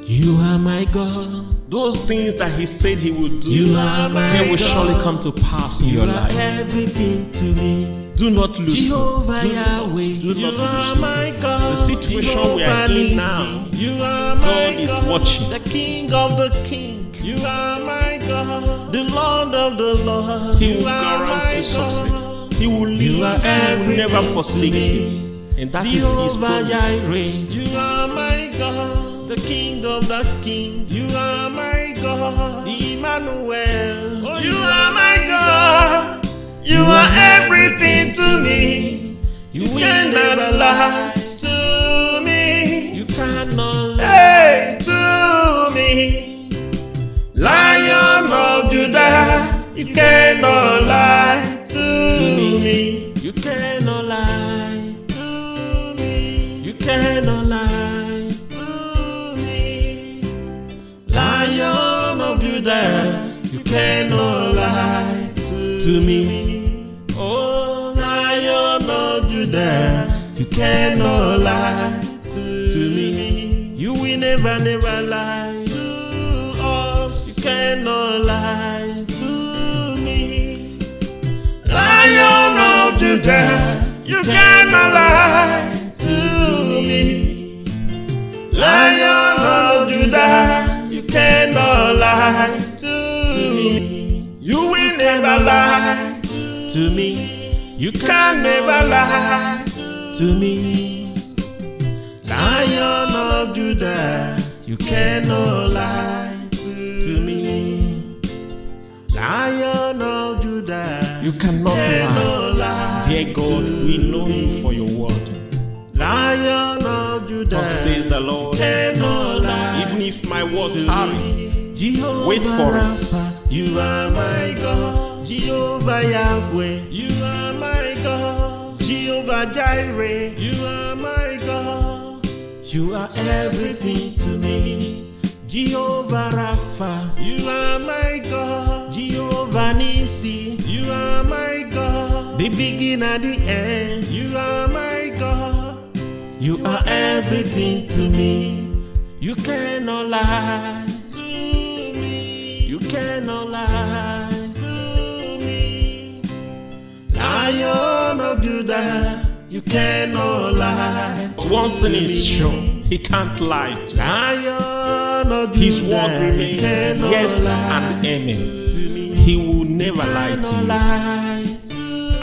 You are my God. Those things that he said he would do, You are my they will God. surely come to pass in You your are life. everything to me. Do not lose hope. Jehovah Do not Yahweh, lose you are hope. my God. The situation we are in now, you are my God is watching. The King of the King, you are my God. The Lord of the Lord, He you will are guarantee my success. God. He will lead You you are and will never everything forsake to me. you. And that is his Jehovah promise. Jireh, you are my God. The King of the King, you are my God. Emmanuel, oh, you are my God. You are everything to me. You cannot lie to me. You cannot lie to me. Lion of Judah, You cannot lie to me. You cannot lie to me. You cannot lie to me. Lion of Judah, you cannot lie to me. Oh, Lion of Judah, you cannot lie to me. You will never, never lie to us. You cannot lie to me. Lion of Judah, you cannot lie to me. Lion of Judah, you cannot lie to me. You will never lie to me. You can never lie to me. Lion of Judah, you cannot lie to me. Lion of Judah, You cannot lie. Dear God, we know you for your word. Lion of Judah, Thus says the Lord, cannot lie. even if my words perish, Jehovah wait for it. Rapha, you are my God. Jehovah Yahweh, you are my God. Jehovah Jireh, you are my God. You are everything to me. Jehovah Rapha, you are my God. Jehovah Nissi, you are my God. The beginning and the end, you are my God. You are everything to me. You cannot lie to me. You cannot lie to me. Lion of Judah, you cannot lie. One thing is sure, he can't lie to you. Lion of Judah, His word remains you cannot yes lie and amen. to me. He will never lie Cannot to you. lie.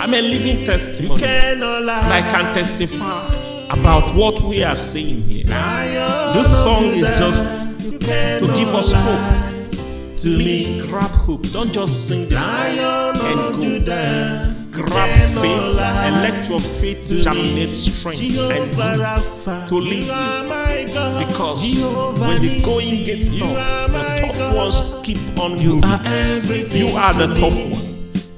I'm a living You testimony, cannot lie. and I can testify about what we are saying here. Lion This of song is Judah, just you cannot to give us lie hope. to Please me. grab hope. Don't just sing this song Lion and of go. Judah, you Grab cannot faith lie and let your faith to germinate me. strength and Jehovah growth Rapha, to lead you are you. my God. Because Jehovah when the Nissi, going gets you tough, are the my tough God. ones keep on You are moving. everything You are the to tough me. one.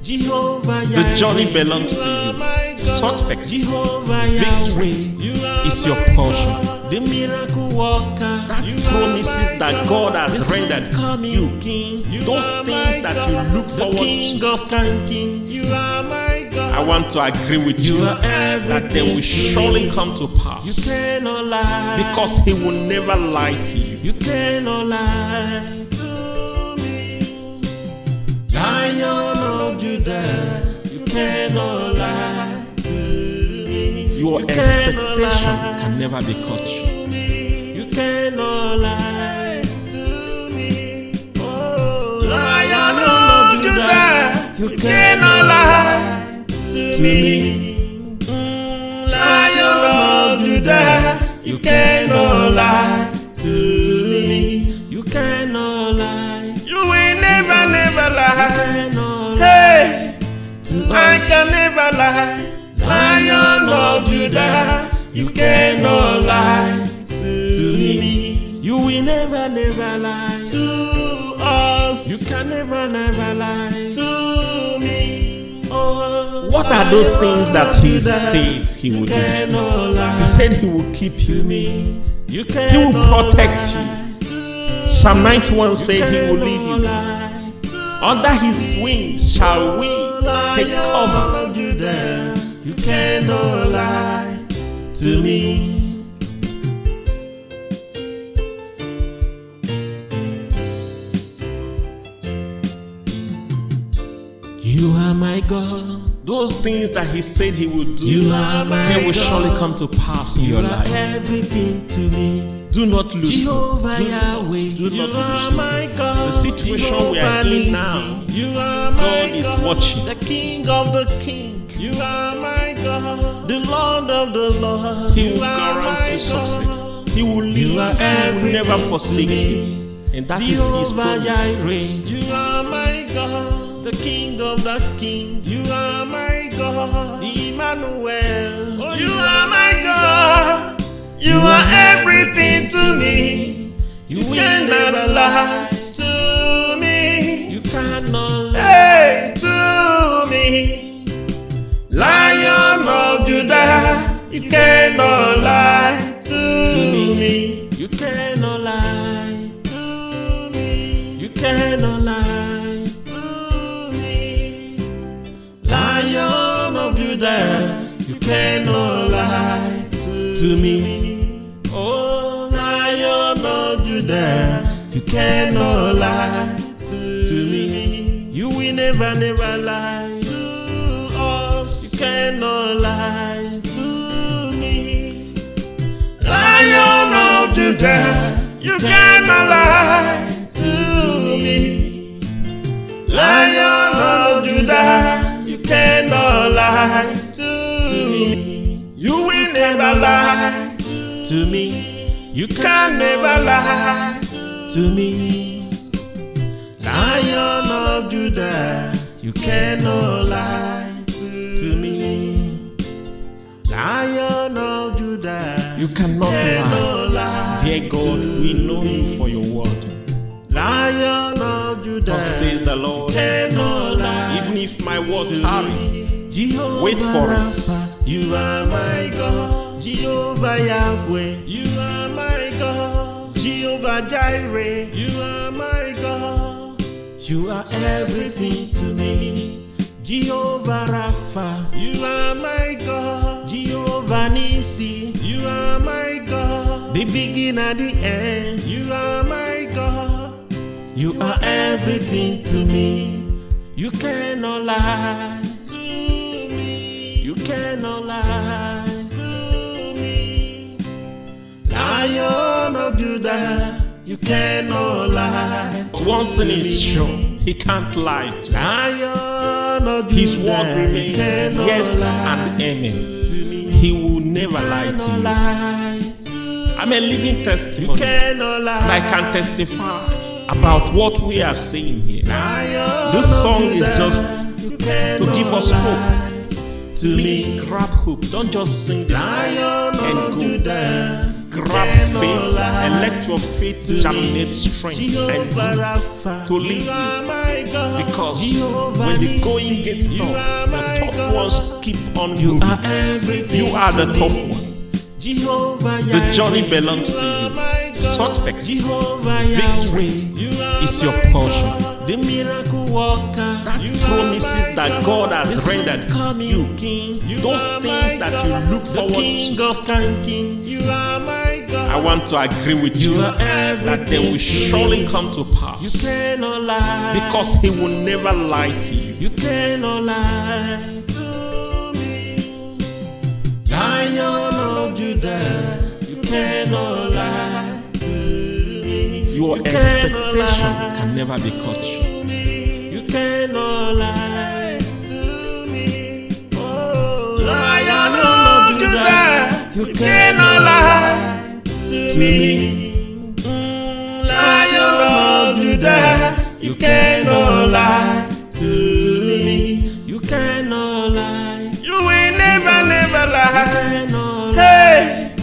Jehovah The journey Yahweh, belongs you to are you. my God. Success, Jehovah victory Yahweh, you are is your my portion. God. The miracle worker, That you promises are my that God has The rendered to coming you. King, you Those are things my that God. you look forward the King to. of King, you are my God. I want to agree with you You are that they will everything to surely me. come to pass. You cannot lie Because he will never lie to you. You cannot lie to me. Lion of Judah, you cannot lie to me. Your You cannot expectation lie can never be cut short. to me. You cannot lie to me. Oh, Lion of Judah, you cannot lie to me. Lion of Judah, you cannot lie to me. You cannot lie. You will never, never You lie. cannot lie Hey, to I us. can never lie. Lion of Judah, You cannot lie to me. You will never, never lie to us, You can never, never lie to me. Oh, What are those things that he said he would do? cannot lie He said he will keep to you. me. You He will cannot protect you. Psalm 91 said he will lead you. lie. Under his wings shall we take cover. Lion of Judah, you cannot lie to me. You are my God. Those things that he said he would do, You are my they will God. surely come to pass in You your are life. everything to me. Do not lose hope. Jehovah Yahweh, Do you not are lose my God. The situation we are Jehovah in now, Nissi, you are my God is watching. The King of the King, you are my God. The Lord of the Lord, He you will are my guarantee God. success. He will lead you. He are will never everything forsake to me. you. And that is his Jehovah promise. Jireh, you are my God. The King of the King, you are my God. Emmanuel, You are my God. You are everything to me. You Cannot lie to me. You cannot lie Hey, Hey, to me, Lion of Judah, you cannot lie to me. You cannot lie. To me, You cannot lie. to me, Lion of Judah, you cannot lie to me. Oh, Lion of Judah, you cannot lie to me. You will never, never lie to us. You cannot lie to me. Lion of Judah, you cannot lie to me. Lion of Judah, you cannot lie to me. You will never lie to me. You can never lie to me. Lion of Judah, you cannot lie to me. Lion of Judah, You cannot lie. cannot lie. Dear God, we know you for your word. Lion of Judah, Thus says the Lord, cannot lie. even if my word tarries, Jehovah wait for it. Rapha, you are my God. Jehovah Yahweh, you are my God. Jehovah Jireh, you are my God. You are everything to me. Jehovah Rapha, you are my God. Jehovah Nissi, you are my God. The beginning and the end, you are my God. You are everything to me. You cannot lie to me. You cannot lie to me. Lion of Judah, you cannot lie. one thing is sure, he can't lie to you. Lion of Judah, His word remains cannot yes lie and amen. to me. He will never lie Cannot to you. lie to I'm a living you. testimony, Cannot lie. and I can testify about what we are saying here. Lion This song of is Judah, just you to cannot give us lie to Please me. grab hope. Don't just sing this Lion song and of go. Judah, Grab cannot faith lie and let your faith to germinate me. strength and Jehovah growth Rapha, to lead you are you. my God. Because Jehovah when the Nissi, going gets you tough, are the my tough God. ones keep on You moving. are everything You are the to tough me. one. Jehovah The Yahweh, journey belongs you to are you. my God. Success, Jehovah victory Yahweh, you are is your my portion. God. The miracle worker, That you promises are my that God has The rendered to coming you. King, you Those are things my that God. you look The forward King to. of King, you are my God. I want to agree with you You are that they will everything to surely me. come to You pass cannot lie because He will never lie to you. You cannot lie to me. Lion of Judah, you cannot lie to me. Your You cannot expectation lie can never be cut short. to me. You cannot lie to me. Oh, Lion of Judah, you cannot lie to me. Lion of Judah, you cannot lie to me. You cannot lie. You will never, never lie. Hey,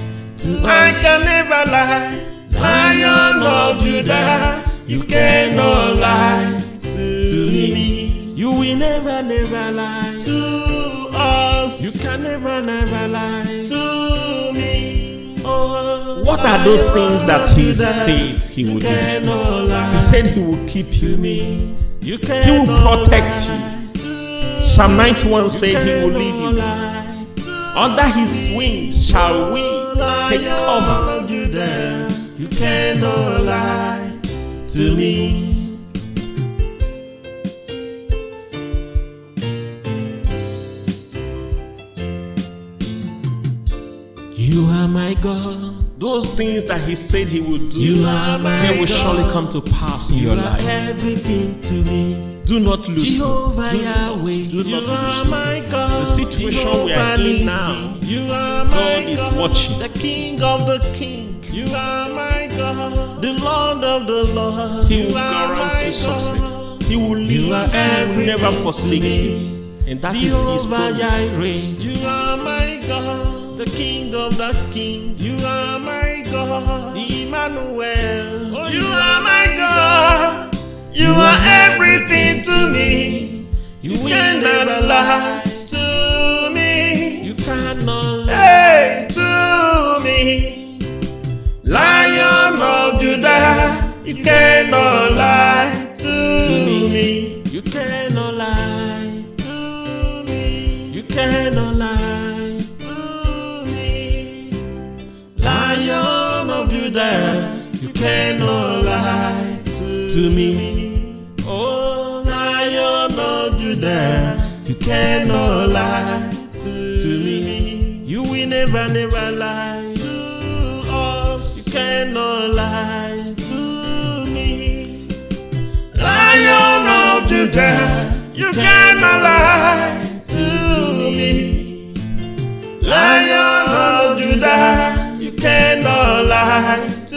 I can never lie. Lion of Judah, you cannot lie to me. You will never, never lie to us. You can never, never lie to me. Oh, What are those things that He said He would do? cannot lie He said He will keep to you. me. You He will cannot protect you. lie. Psalm 91 said He will lead Cannot you. lie. Under His wings shall we take cover. Lion of Judah, you cannot lie to me. You are my God. Those things that He said He would do, You are my they will God. surely come to pass in You your are life. everything to me. Do not lose hope. Jehovah Yahweh, Do you not are lose hope. my God. The situation we are in now, you are my God is watching. The King of the King, you are my God. The Lord of the Lord, He you will are grant my you God. success. He will lead You you. are He will never everything forsake to me. you. And that is His Jehovah promise. Jireh, you are my God. The King of the King, you are my God. Emmanuel, you are my God. You are everything to me. You cannot lie to me. You cannot lie Hey, to me. Lion of Judah, you cannot lie to me. You cannot lie To me. You cannot lie To me. Lion of Judah, you cannot lie to me. Oh, Lion of Judah, you cannot lie to me. You will never, never lie to us. You cannot lie to me. Lion of Judah, you cannot lie to me. Lion of Judah, you cannot lie to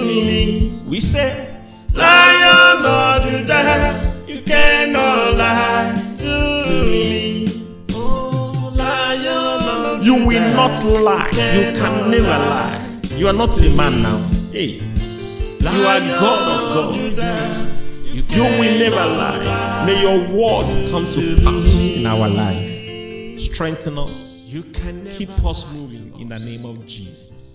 me. We say Lion of Judah, you cannot lie to me. Oh, Lion of you will Judah, not lie. You can never lie. You are not a man now. Hey, you are God of God. You will never lie. May your word come to pass in our life. Strengthen us. You can never Keep us moving in the name of Jesus.